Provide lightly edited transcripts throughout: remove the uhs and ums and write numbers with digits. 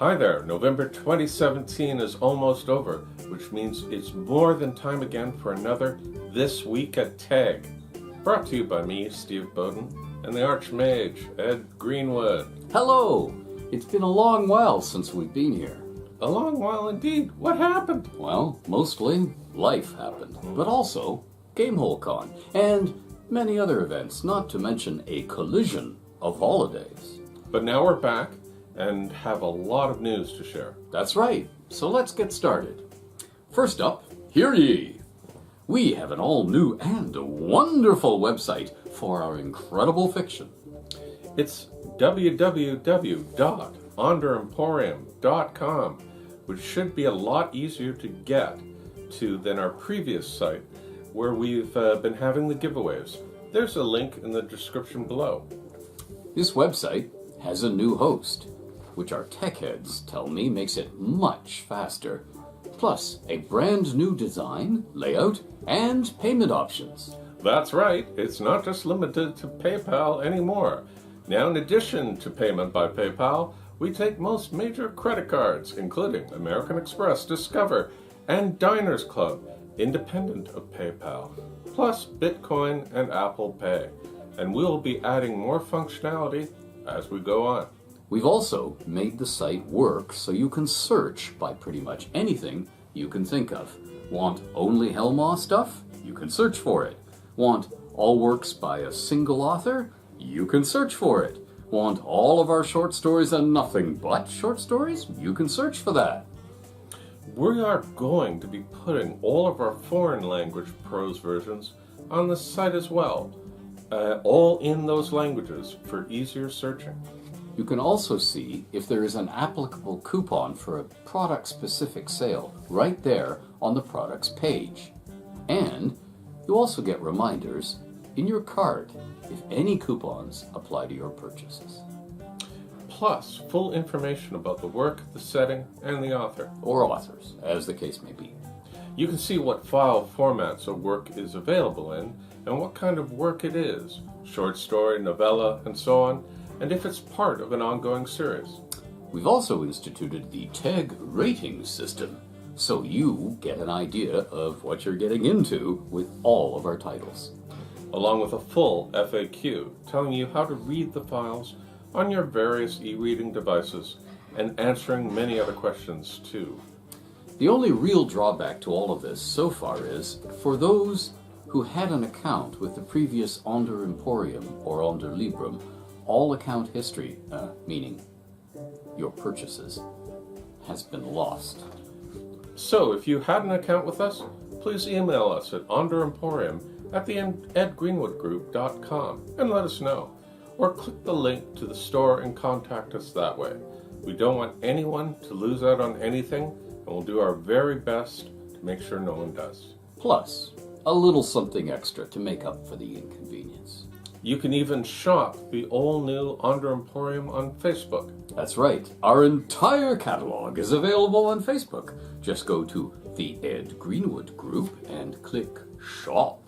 Hi there, November 2017 is almost over, which means it's more than time again for another This Week at TAG. Brought to you by me, Steve Bowden, and the Archmage, Ed Greenwood. Hello! It's been a long while since we've been here. A long while indeed. What happened? Well, mostly life happened, but also GameholeCon and many other events, not to mention a collision of holidays. But now we're back and have a lot of news to share. That's right, so let's get started. First up, hear ye! We have an all-new and wonderful website for our incredible fiction. It's www.onderemporium.com, which should be a lot easier to get to than our previous site, where we've been having the giveaways. There's a link in the description below. This website has a new host, which our tech heads tell me makes it much faster, plus a brand new design, layout, and payment options. That's right, it's not just limited to PayPal anymore. Now, in addition to payment by PayPal, we take most major credit cards, including American Express, Discover, and Diners Club, independent of PayPal, plus Bitcoin and Apple Pay. And we'll be adding more functionality as we go on. We've also made the site work so you can search by pretty much anything you can think of. Want only Helmaw stuff? You can search for it. Want all works by a single author? You can search for it. Want all of our short stories and nothing but short stories? You can search for that. We are going to be putting all of our foreign language prose versions on the site as well, all in those languages for easier searching. You can also see if there is an applicable coupon for a product-specific sale right there on the products page. And you also get reminders in your cart if any coupons apply to your purchases. Plus, full information about the work, the setting, and the author. Or authors, as the case may be. You can see what file formats a work is available in and what kind of work it is, short story, novella, and so on, and if it's part of an ongoing series. We've also instituted the TAG rating system, so you get an idea of what you're getting into with all of our titles. Along with a full FAQ telling you how to read the files on your various e-reading devices and answering many other questions too. The only real drawback to all of this so far is, for those who had an account with the previous Onder Emporium or Onder Librum, all account history, meaning your purchases, has been lost. So if you had an account with us, please email us at onderemporium@edgreenwoodgroup.com and let us know. Or click the link to the store and contact us that way. We don't want anyone to lose out on anything, and we'll do our very best to make sure no one does. Plus, a little something extra to make up for the inconvenience. You can even shop the all-new Onder Emporium on Facebook. That's right. Our entire catalog is available on Facebook. Just go to the Ed Greenwood group and click Shop.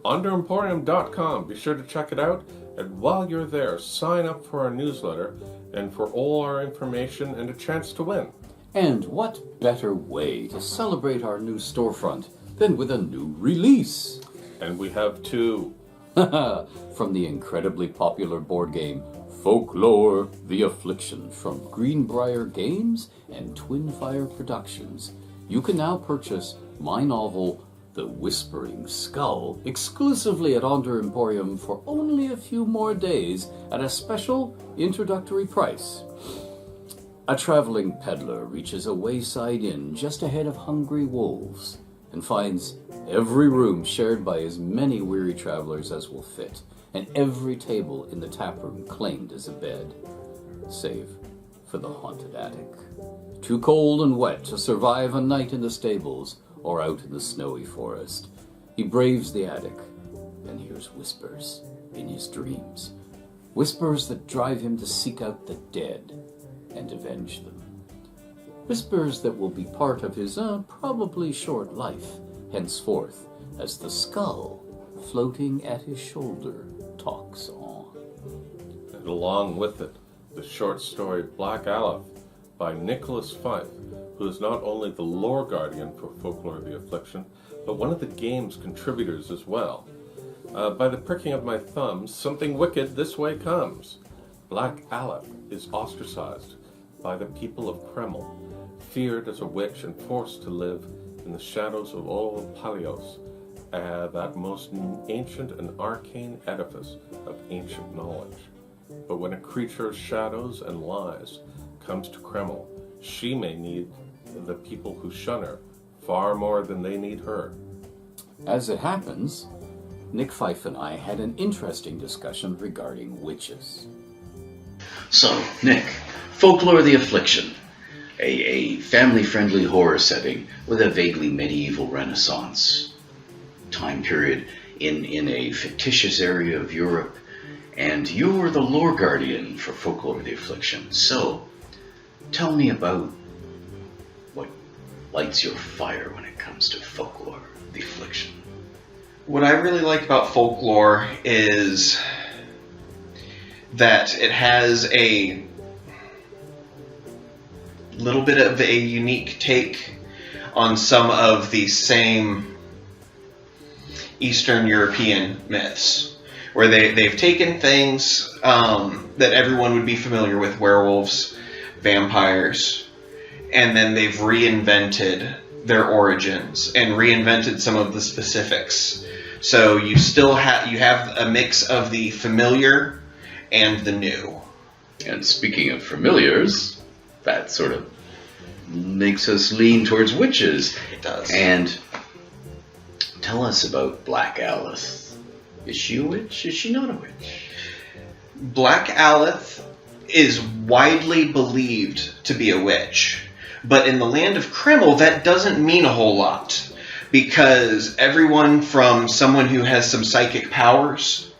OnderEmporium.com. Be sure to check it out. And while you're there, sign up for our newsletter and for all our information and a chance to win. And what better way to celebrate our new storefront than with a new release? And we have two. From the incredibly popular board game Folklore: The Affliction from Greenbrier Games and Twinfire Productions, you can now purchase my novel The Whispering Skull exclusively at Onder Emporium for only a few more days at a special introductory price. A traveling peddler reaches a wayside inn just ahead of hungry wolves and finds every room shared by as many weary travelers as will fit, and every table in the taproom claimed as a bed, save for the haunted attic. Too cold and wet to survive a night in the stables or out in the snowy forest, he braves the attic and hears whispers in his dreams, whispers that drive him to seek out the dead and avenge them. Whispers that will be part of his probably short life henceforth, as the skull floating at his shoulder talks on. And along with it, the short story Black Alithe by Nicholas Fife, who is not only the lore guardian for Folklore of the Affliction, but one of the game's contributors as well. By the pricking of my thumbs, something wicked this way comes. Black Alithe is ostracized by the people of Kreml, feared as a witch and forced to live in the shadows of Old Palios, that most ancient and arcane edifice of ancient knowledge. But when a creature's shadows and lies comes to Kreml, she may need the people who shun her far more than they need her. As it happens, Nick Fife and I had an interesting discussion regarding witches. So, Nick, Folklore of the Affliction, a family-friendly horror setting with a vaguely medieval Renaissance time period in a fictitious area of Europe, and you're the lore guardian for Folklore of the Affliction. So, tell me about what lights your fire when it comes to Folklore of the Affliction. What I really like about Folklore is that it has a little bit of a unique take on some of the same Eastern European myths, where they've taken things that everyone would be familiar with, werewolves, vampires, and then they've reinvented their origins and reinvented some of the specifics. So you still have a mix of the familiar and the new. And speaking of familiars, that sort of makes us lean towards witches. It does. And tell us about Black Alithe. Is she a witch? Is she not a witch? Black Alithe is widely believed to be a witch, but in the land of Kreml, that doesn't mean a whole lot, because everyone from someone who has some psychic powers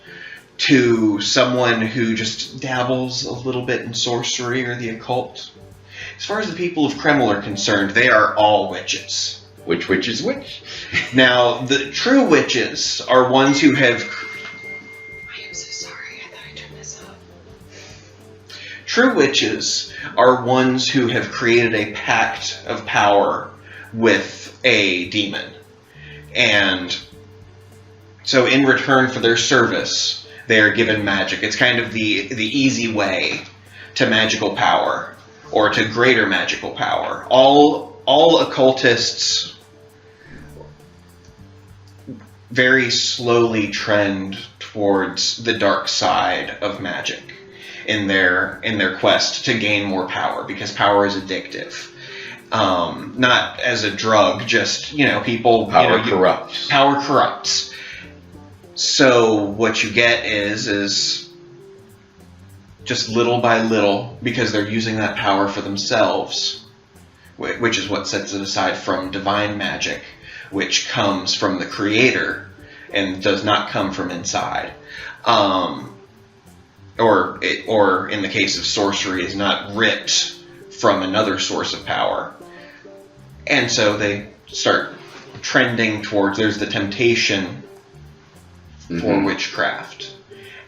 to someone who just dabbles a little bit in sorcery or the occult, as far as the people of Kreml are concerned, they are all witches. Which witch is which? Now, the true witches are ones who have... I am so sorry. I thought I turned this up. True witches are ones who have created a pact of power with a demon. And so in return for their service, they are given magic. It's kind of the easy way to magical power, or to greater magical power. All occultists very slowly trend towards the dark side of magic in their quest to gain more power, because power is addictive. Not as a drug, just, people... Power corrupts. Power corrupts. So what you get is just little by little, because they're using that power for themselves, which is what sets it aside from divine magic, which comes from the creator and does not come from inside. Or in the case of sorcery, is not ripped from another source of power. And so they start trending towards, there's the temptation for witchcraft.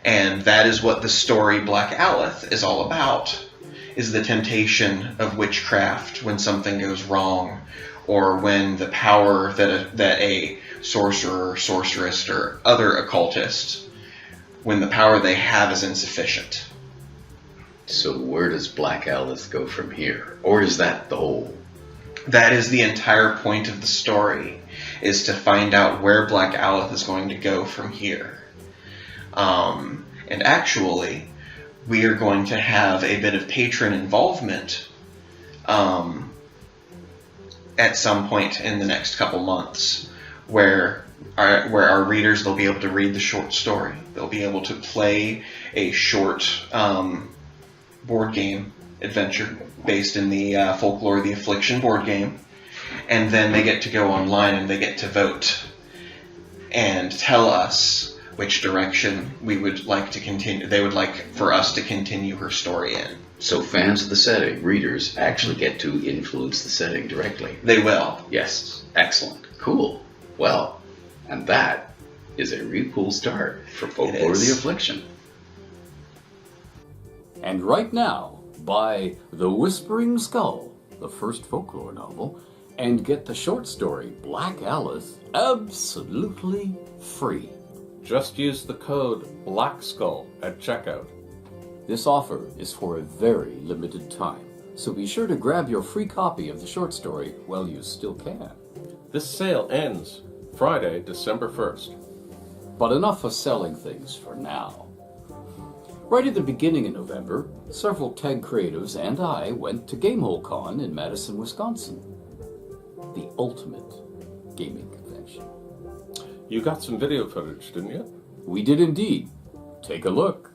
And that is what the story Black Alithe is all about, is the temptation of witchcraft when something goes wrong, or when the power that a sorcerer, sorceress, or other occultist, when the power they have is insufficient. So where does Black Alithe go from here? Or is that the whole? That is the entire point of the story, is to find out where Black Alithe is going to go from here. And actually, we are going to have a bit of patron involvement at some point in the next couple months, where our readers, they'll be able to read the short story. They'll be able to play a short board game adventure based in the Folklore of the Affliction board game. And then they get to go online and they get to vote and tell us which direction we would like to continue. They would like for us to continue her story in. So fans of the setting, readers, actually get to influence the setting directly. They will. Yes. Excellent. Cool. Well, and that is a really cool start for Folklore of the Affliction. And right now, Buy The Whispering Skull, the first folklore novel, and get the short story Black Alithe absolutely free. Just use the code BLACKSKULL at checkout. This offer is for a very limited time, so be sure to grab your free copy of the short story while you still can. This sale ends Friday, December 1st. But enough of selling things for now. Right at the beginning of November, several TEG creatives and I went to GameholeCon in Madison, Wisconsin. The ultimate gaming convention. You got some video footage, didn't you? We did indeed. Take a look.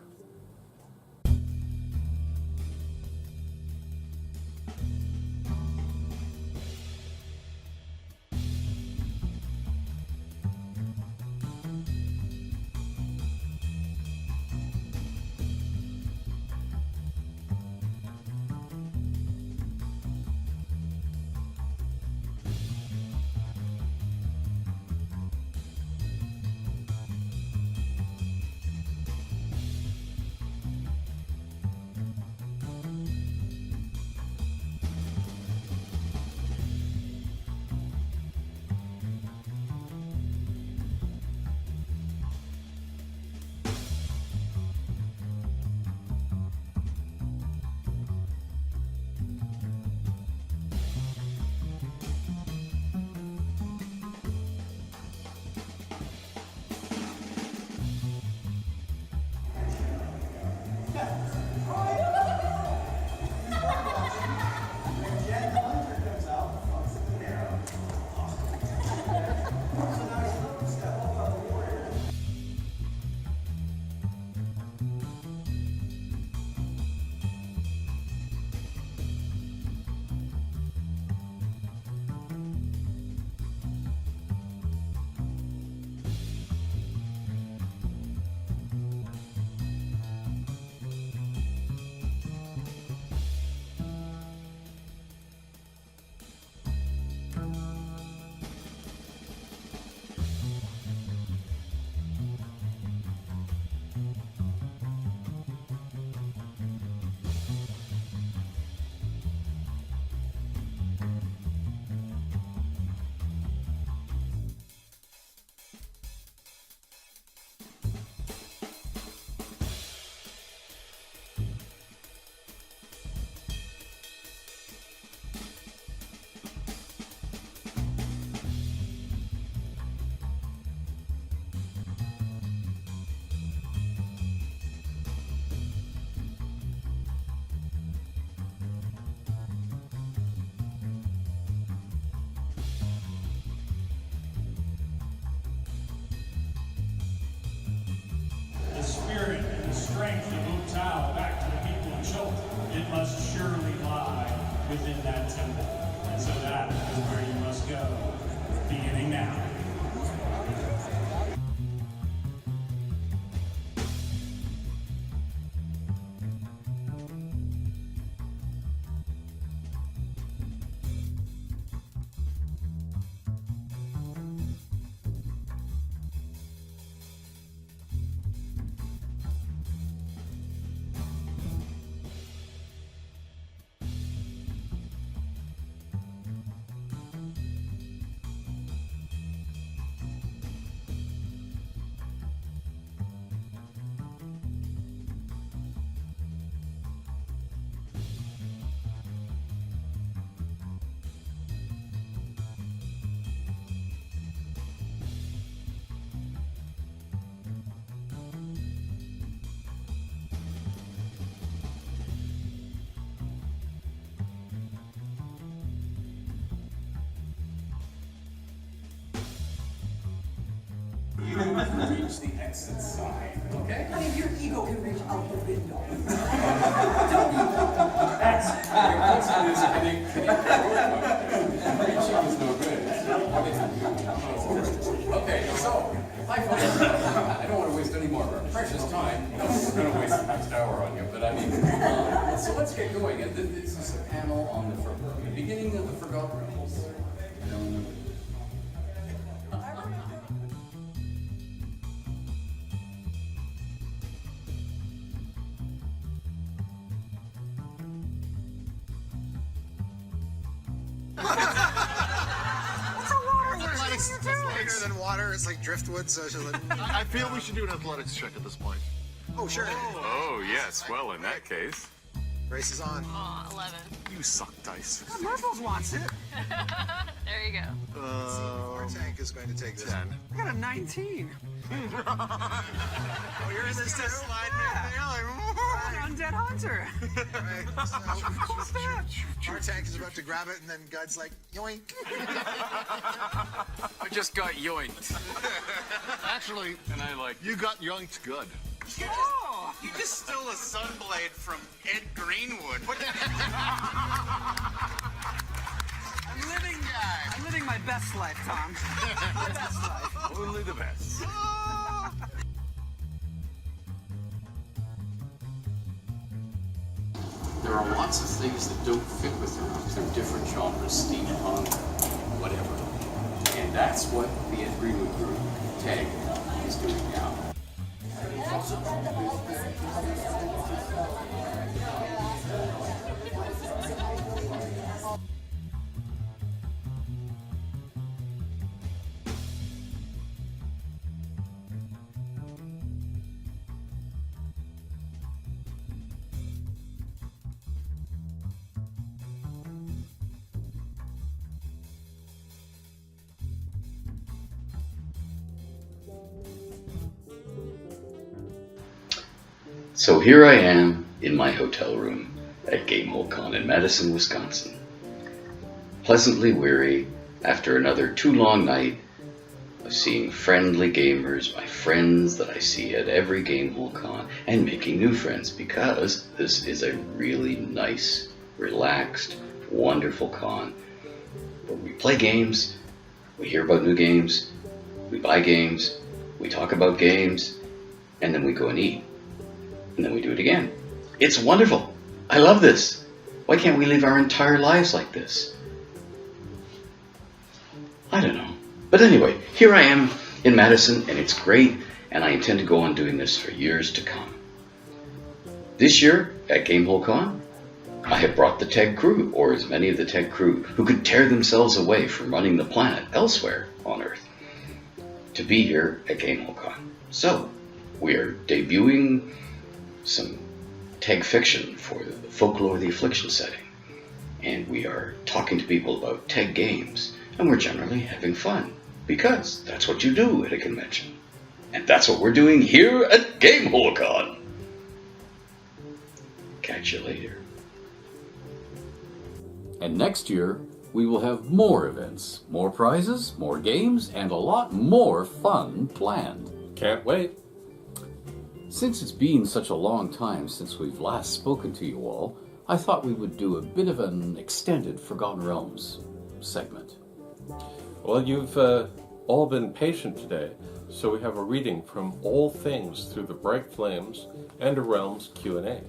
The spirit and the strength of Utao back to the people of Chult, it must surely lie within that temple. And so that is where you must go, beginning now. Reach the exit sign, okay? I mean, your ego can reach out the window. Reaching is no good. Okay, so, hi folks. I don't want to waste any more of our precious time. No, we're going to waste the next hour on you, but I mean, so let's get going. This is a panel on the beginning of the Forgotten Realms. What's a water word? Athletics is bigger than water. It's like driftwood, so she'll I feel we should do an athletics check at this point. Oh, sure. Oh, yes. Well, in that case. Race is on. Aw, 11. You suck dice. Murphy's wants it. There you go. Our tank is going to take this. 10. I got a 19. Oh, you're in this too? Undead hunter. Right. What's that? Our tank is about to grab it, and then Gud's like, yoink. I just got yoinked. Actually, And I like, you got yoinked good. Oh, You just stole a sunblade from Ed Greenwood. I'm living my best life, Tom. My best life. Only the best. There are lots of things that don't fit with her through different genres, steampunk, whatever. And that's what the Ed Greenwood group, TAG, is doing now. So here I am in my hotel room at GameholeCon in Madison, Wisconsin. Pleasantly weary after another too long night of seeing friendly gamers, my friends that I see at every GameholeCon, and making new friends, because this is a really nice, relaxed, wonderful con where we play games, we hear about new games, we buy games, we talk about games, and then we go and eat. And then we do it again. It's wonderful. I love this. Why can't we live our entire lives like this? I don't know. But anyway, here I am in Madison, and it's great, and I intend to go on doing this for years to come. This year, at GameholeCon, I have brought the TEG crew, or as many of the TEG crew who could tear themselves away from running the planet elsewhere on Earth, to be here at GameholeCon. So, we are debuting some TEG fiction for the Folklore the Affliction setting. And we are talking to people about TEG games, and we're generally having fun, because that's what you do at a convention. And that's what we're doing here at GameholeCon. Catch you later. And next year, we will have more events, more prizes, more games, and a lot more fun planned. Can't wait. Since it's been such a long time since we've last spoken to you all, I thought we would do a bit of an extended Forgotten Realms segment. Well, you've all been patient today, so we have a reading from All Things Through the Bright Flames and a Realms Q&A.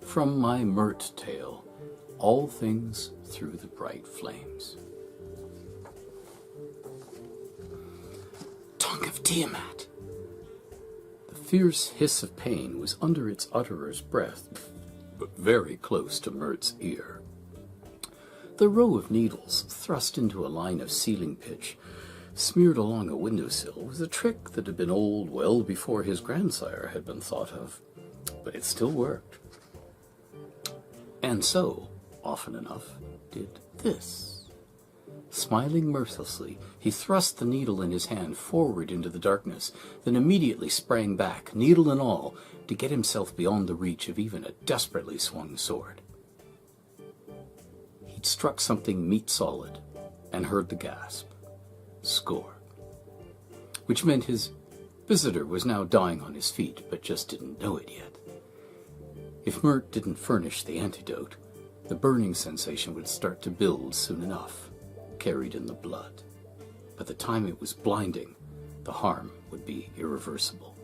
From my Mert tale, All Things Through the Bright Flames. Tongue of Tiamat! The fierce hiss of pain was under its utterer's breath, but very close to Mert's ear. The row of needles, thrust into a line of ceiling pitch, smeared along a windowsill, was a trick that had been old well before his grandsire had been thought of, but it still worked. And so, often enough, did this. Smiling mirthlessly, he thrust the needle in his hand forward into the darkness, then immediately sprang back, needle and all, to get himself beyond the reach of even a desperately swung sword. He'd struck something meat-solid, and heard the gasp. Score. Which meant his visitor was now dying on his feet, but just didn't know it yet. If Mert didn't furnish the antidote, the burning sensation would start to build soon enough, carried in the blood. By the time it was blinding, the harm would be irreversible.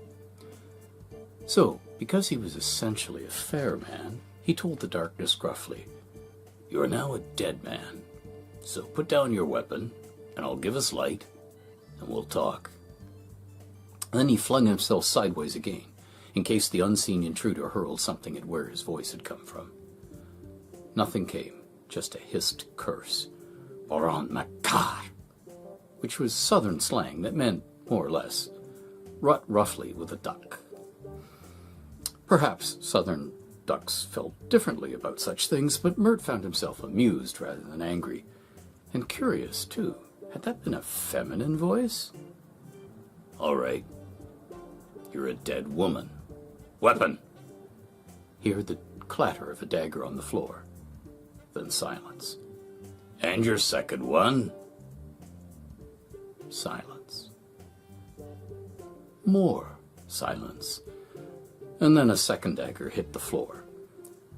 So, because he was essentially a fair man, he told the darkness gruffly, "You are now a dead man, so put down your weapon, and I'll give us light, and we'll talk." Then he flung himself sideways again, in case the unseen intruder hurled something at where his voice had come from. Nothing came, just a hissed curse, Boron Makar, which was southern slang that meant, more or less, rut roughly with a duck. Perhaps southern ducks felt differently about such things, but Mert found himself amused rather than angry, and curious, too. Had that been a feminine voice? All right. You're a dead woman. Weapon! He heard the clatter of a dagger on the floor. Then silence. And your second one? Silence. More silence. And then a second dagger hit the floor.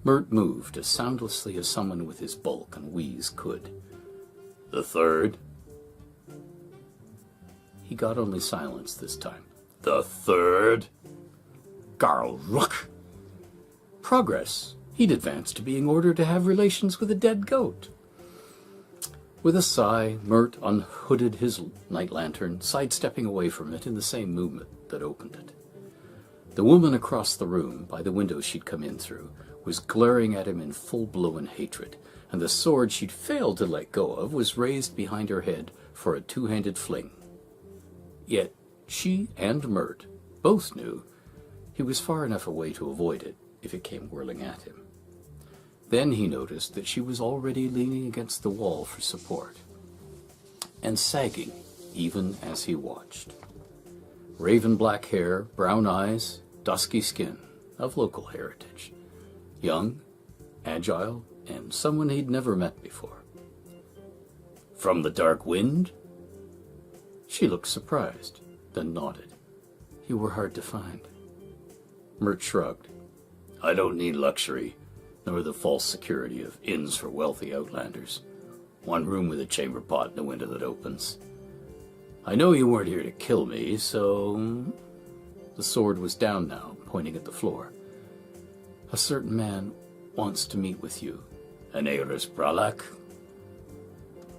Mert moved as soundlessly as someone with his bulk and wheeze could. The third? He got only silence this time. The third? Garl Rook! Progress. He'd advanced to being ordered to have relations with a dead goat. With a sigh, Mert unhooded his night lantern, sidestepping away from it in the same movement that opened it. The woman across the room, by the window she'd come in through, was glaring at him in full-blown hatred, and the sword she'd failed to let go of was raised behind her head for a two-handed fling. Yet she and Mert both knew he was far enough away to avoid it if it came whirling at him. Then he noticed that she was already leaning against the wall for support, and sagging even as he watched. Raven black hair, brown eyes, dusky skin, of local heritage. Young, agile, and someone he'd never met before. From the dark wind? She looked surprised, then nodded. You were hard to find. Mert shrugged. I don't need luxury, nor the false security of inns for wealthy outlanders. One room with a chamber pot and a window that opens. I know you weren't here to kill me, so... The sword was down now, pointing at the floor. A certain man wants to meet with you. An Eris Bralak?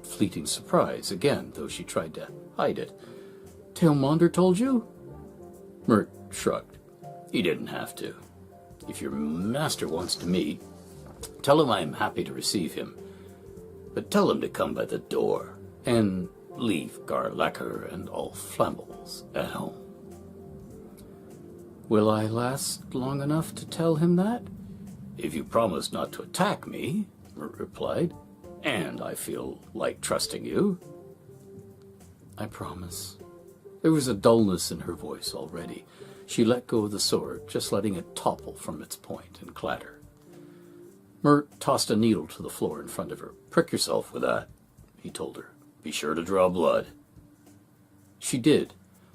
Fleeting surprise, again, though she tried to hide it. Tailmonder told you? Mert shrugged. He didn't have to. If your master wants to meet, tell him I am happy to receive him. But tell him to come by the door, and leave Garlacker and all flambles at home. Will I last long enough to tell him that? If you promise not to attack me, Mert replied, and I feel like trusting you. I promise. There was a dullness in her voice already. She let go of the sword, just letting it topple from its point and clatter. Mert tossed a needle to the floor in front of her. Prick yourself with that, he told her. Be sure to draw blood. She did,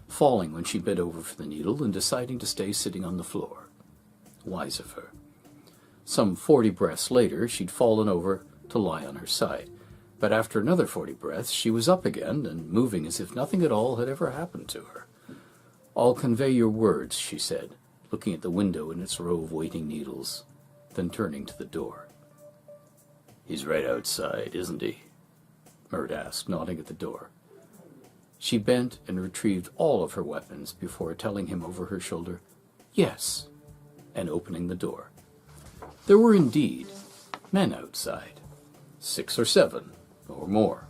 falling when she bent over for the needle and deciding to stay sitting on the floor. Wise of her. Some 40 breaths later, she'd fallen over to lie on her side. But after another 40 breaths, she was up again and moving as if nothing at all had ever happened to her. I'll convey your words, she said, looking at the window in its row of waiting needles, then turning to the door. He's right outside, isn't he? Mert asked, nodding at the door. She bent and retrieved all of her weapons before telling him over her shoulder, yes, and opening the door. There were indeed men outside, 6 or 7, or more.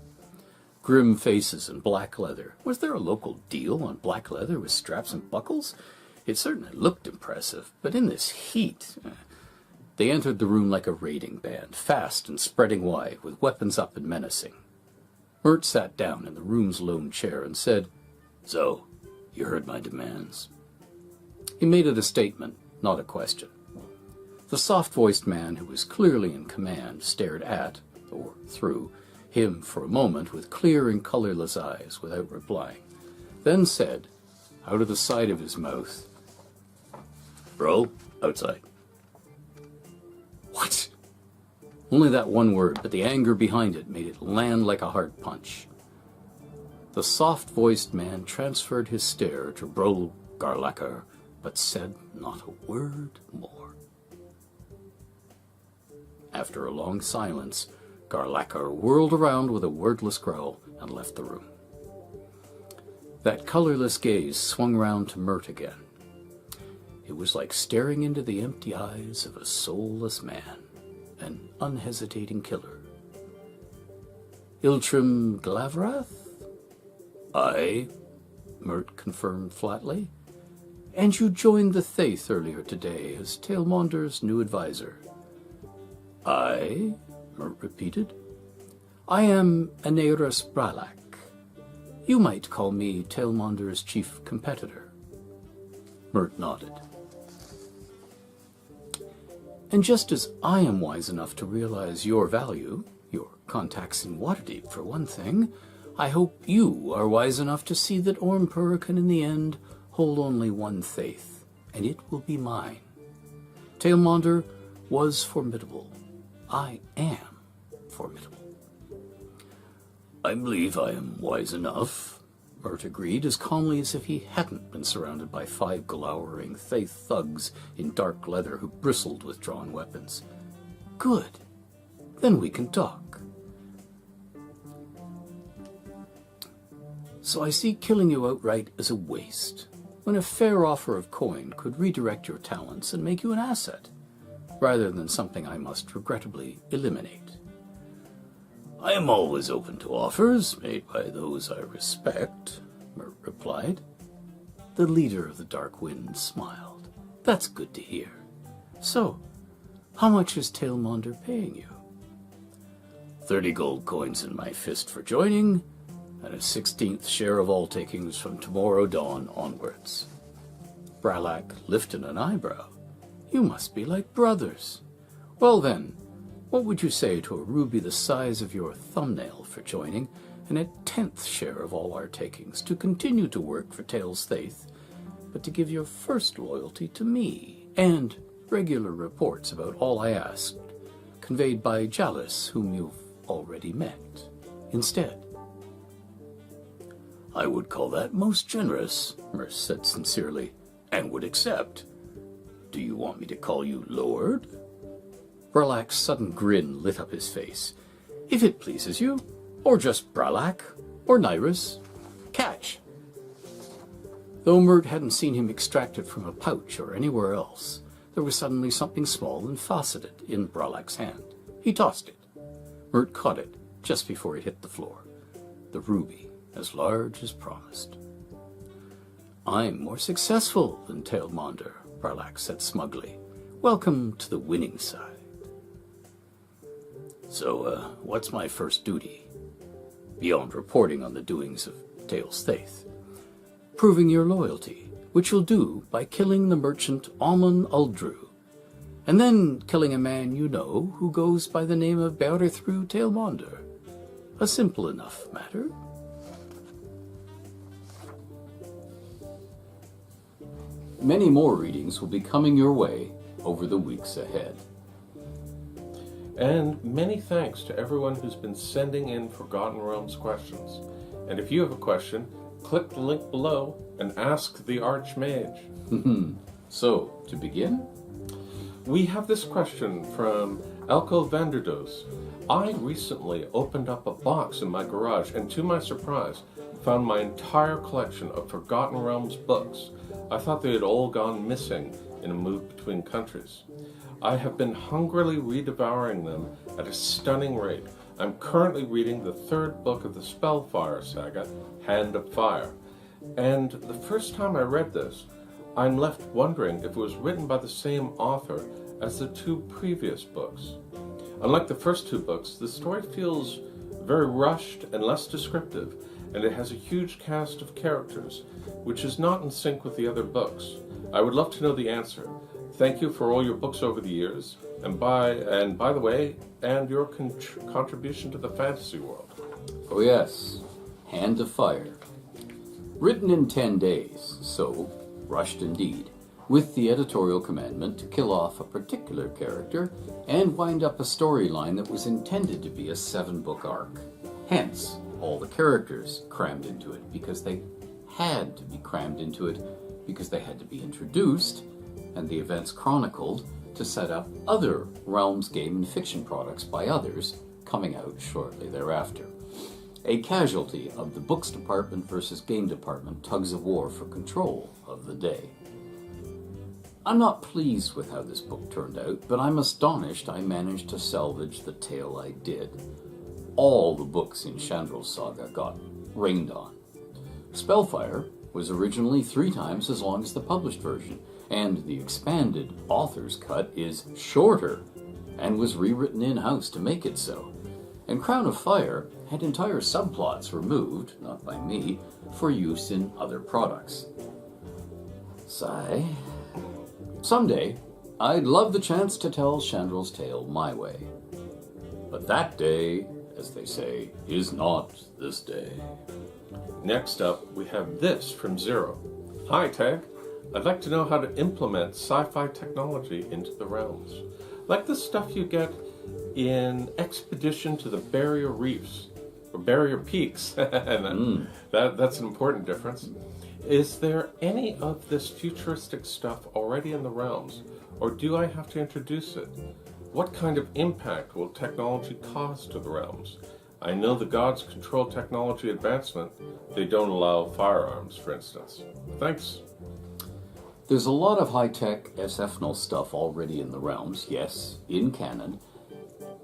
Grim faces and black leather. Was there a local deal on black leather with straps and buckles? It certainly looked impressive, but in this heat... They entered the room like a raiding band, fast and spreading wide, with weapons up and menacing. Mert sat down in the room's lone chair and said, So, you heard my demands. He made it a statement, not a question. The soft-voiced man, who was clearly in command, stared at, or through, him for a moment with clear and colorless eyes without replying, then said, out of the side of his mouth, Bro, outside. What? Only that one word, but the anger behind it made it land like a hard punch. The soft-voiced man transferred his stare to Bro Garlacker, but said not a word more. After a long silence, Garlacker whirled around with a wordless growl and left the room. That colorless gaze swung round to Mert again. It was like staring into the empty eyes of a soulless man, an unhesitating killer. Iltrim Glavrath? Aye, Mert confirmed flatly. And you joined the Thaith earlier today as Tailmonder's new advisor. Aye, Mert repeated. I am Aneirus Bralak. You might call me Tailmonder's chief competitor. Mert nodded. And just as I am wise enough to realize your value, your contacts in Waterdeep for one thing, I hope you are wise enough to see that Ormpur can in the end hold only one Thaith, and it will be mine. Tailmonder was formidable. I am formidable. I believe I am wise enough, Mert agreed, as calmly as if he hadn't been surrounded by 5 glowering Thaith thugs in dark leather who bristled with drawn weapons. Good. Then we can talk. So I see killing you outright as a waste, when a fair offer of coin could redirect your talents and make you an asset, rather than something I must regrettably eliminate. I am always open to offers made by those I respect, Mert replied. The leader of the Dark Wind smiled. That's good to hear. So, how much is Tailmonder paying you? 30 gold coins in my fist for joining, and a 16th share of all takings from tomorrow dawn onwards. Bralak lifted an eyebrow. You must be like brothers. Well then, what would you say to a ruby the size of your thumbnail for joining, and a 10th share of all our takings to continue to work for Tails Thaith, but to give your first loyalty to me, and regular reports about all I asked, conveyed by Jalis, whom you've already met, instead? I would call that most generous, Merce said sincerely, and would accept. Do you want me to call you Lord? Bralak's sudden grin lit up his face. If it pleases you, or just Bralak, or Nyrus. Catch! Though Mert hadn't seen him extracted from a pouch or anywhere else, there was suddenly something small and faceted in Bralak's hand. He tossed it. Mert caught it just before it hit the floor. The ruby, as large as promised. I'm more successful than Tailmonder, Bralak said smugly. Welcome to the winning side. So, what's my first duty? Beyond reporting on the doings of Tails Thaith. Proving your loyalty, which you'll do by killing the merchant Alman Uldru, and then killing a man you know who goes by the name of Bearthru Tailmonder. A simple enough matter. Many more readings will be coming your way over the weeks ahead. And many thanks to everyone who's been sending in Forgotten Realms questions. And if you have a question, click the link below and ask the Archmage. So, to begin? We have this question from Elko Vanderdoes. I recently opened up a box in my garage and to my surprise, found my entire collection of Forgotten Realms books. I thought they had all gone missing in a move between countries. I have been hungrily redevouring them at a stunning rate. I'm currently reading the 3rd book of the Spellfire saga, Hand of Fire. And the first time I read this, I'm left wondering if it was written by the same author as the 2 previous books. Unlike the first 2 books, the story feels very rushed and less descriptive, and it has a huge cast of characters, which is not in sync with the other books. I would love to know the answer. Thank you for all your books over the years, and by the way, and your contribution to the fantasy world. Oh yes, Hand of Fire. Written in 10 days, so rushed indeed, with the editorial commandment to kill off a particular character and wind up a storyline that was intended to be a 7-book arc. Hence, all the characters crammed into it because they had to be crammed into it because they had to be introduced, and the events chronicled to set up other Realms game and fiction products by others coming out shortly thereafter. A casualty of the books department versus game department tugs of war for control of the day. I'm not pleased with how this book turned out, but I'm astonished I managed to salvage the tale I did. All the books in Chandrel's saga got rained on. Spellfire was originally 3 times as long as the published version, and the expanded author's cut is shorter and was rewritten in-house to make it so. And Crown of Fire had entire subplots removed, not by me, for use in other products. Sigh. Someday, I'd love the chance to tell Chandrel's tale my way. But that day, as they say, is not this day. Next up, we have this from Zero. Hi, Tag. I'd like to know how to implement sci-fi technology into the realms. Like the stuff you get in Expedition to the Barrier Reefs, or Barrier Peaks. And that's an important difference. Is there any of this futuristic stuff already in the realms, or do I have to introduce it? What kind of impact will technology cause to the realms? I know the gods control technology advancement. They don't allow firearms, for instance. Thanks. There's a lot of high-tech SF-null stuff already in the realms, yes, in canon.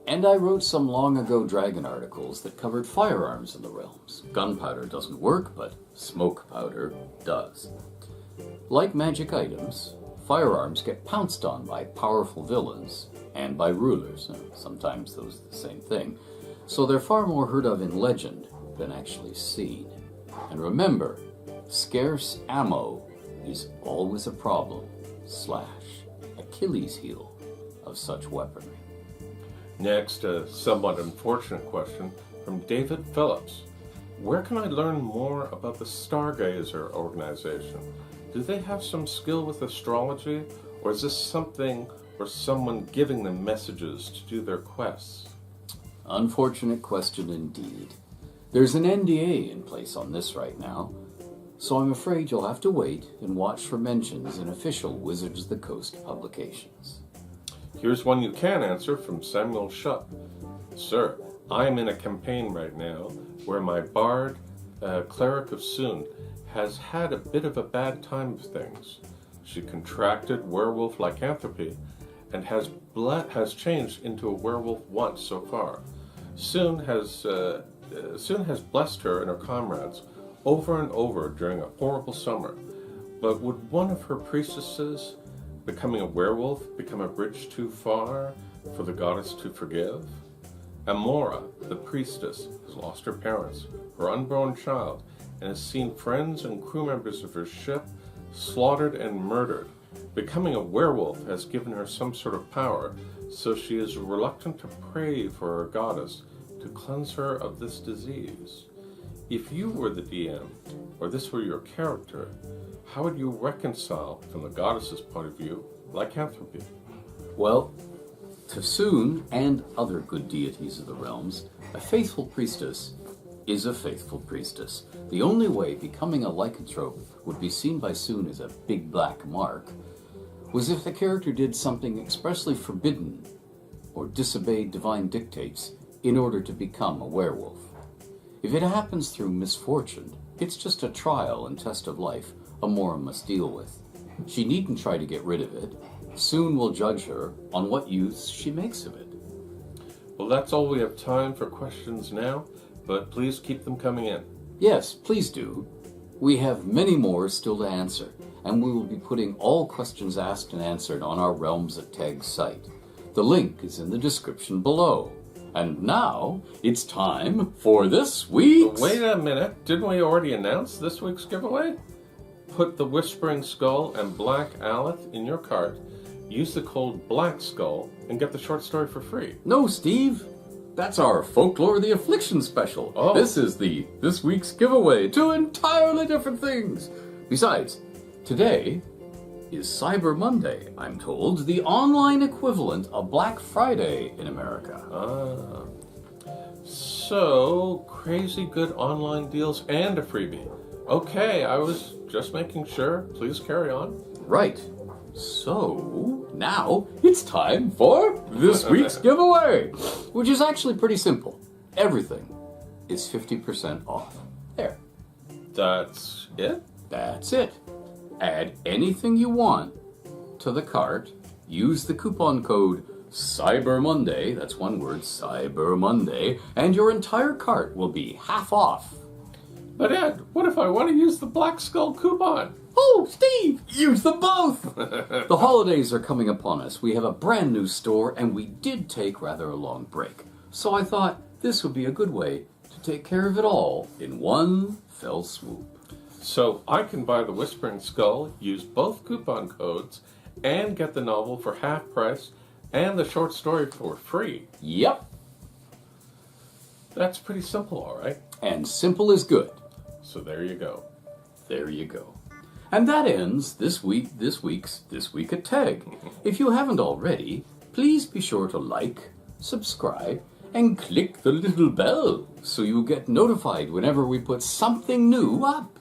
And I wrote some long ago Dragon articles that covered firearms in the realms. Gunpowder doesn't work, but smoke powder does. Like magic items, firearms get pounced on by powerful villains and by rulers. Sometimes those are the same thing. So they're far more heard of in legend than actually seen. And remember, scarce ammo is always a problem / Achilles heel of such weaponry. Next, a somewhat unfortunate question from David Phillips. Where can I learn more about the Stargazer organization? Do they have some skill with astrology, or is this something or someone giving them messages to do their quests? Unfortunate question indeed. There's an NDA in place on this right now, so I'm afraid you'll have to wait and watch for mentions in official Wizards of the Coast publications. Here's one you can answer from Samuel Shupp. Sir, I am in a campaign right now where my bard, Cleric of Soon, has had a bit of a bad time of things. She contracted werewolf lycanthropy and has changed into a werewolf once so far. Soon has blessed her and her comrades over and over during a horrible summer. But would one of her priestesses becoming a werewolf become a bridge too far for the goddess to forgive? Amora, the priestess, has lost her parents, her unborn child, and has seen friends and crew members of her ship slaughtered and murdered. Becoming a werewolf has given her some sort of power, so she is reluctant to pray for her goddess to cleanse her of this disease. If you were the DM, or this were your character, how would you reconcile, from the goddess's point of view, lycanthropy? Well, to Soon and other good deities of the realms, a faithful priestess is a faithful priestess. The only way becoming a lycanthrope would be seen by Soon as a big black mark was if the character did something expressly forbidden or disobeyed divine dictates in order to become a werewolf. If it happens through misfortune, it's just a trial and test of life Amora must deal with. She needn't try to get rid of it. Soon will judge her on what use she makes of it. Well, that's all we have time for questions now, but please keep them coming in. Yes, please do. We have many more still to answer, and we will be putting all questions asked and answered on our Realms at Tag site. The link is in the description below. And now, it's time for this week's... Wait a minute, didn't we already announce this week's giveaway? Put the Whispering Skull and Black Alithe in your cart, use the code BLACKSKULL, and get the short story for free. No, Steve. That's our Folklore the Affliction special. Oh. This is this week's giveaway. 2 entirely different things. Besides, today is Cyber Monday, I'm told, the online equivalent of Black Friday in America. So, crazy good online deals and a freebie. Okay, I was just making sure. Please carry on. Right. So, now it's time for this week's giveaway, which is actually pretty simple. Everything is 50% off. There. That's it? That's it. Add anything you want to the cart, use the coupon code CYBERMONDAY, that's one word, CYBERMONDAY, and your entire cart will be half off. But Ed, what if I want to use the Black Skull coupon? Oh, Steve, use them both! The holidays are coming upon us. We have a brand new store, and we did take rather a long break. So I thought this would be a good way to take care of it all in one fell swoop. So I can buy the Whispering Skull, use both coupon codes, and get the novel for half price and the short story for free. Yep. That's pretty simple, all right? And simple is good. So there you go. There you go. And that ends this week's This Week at TEG. If you haven't already, please be sure to like, subscribe, and click the little bell so you get notified whenever we put something new up.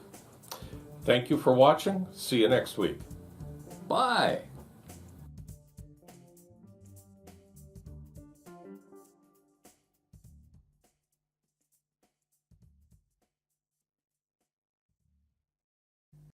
Thank you for watching. See you next week. Bye.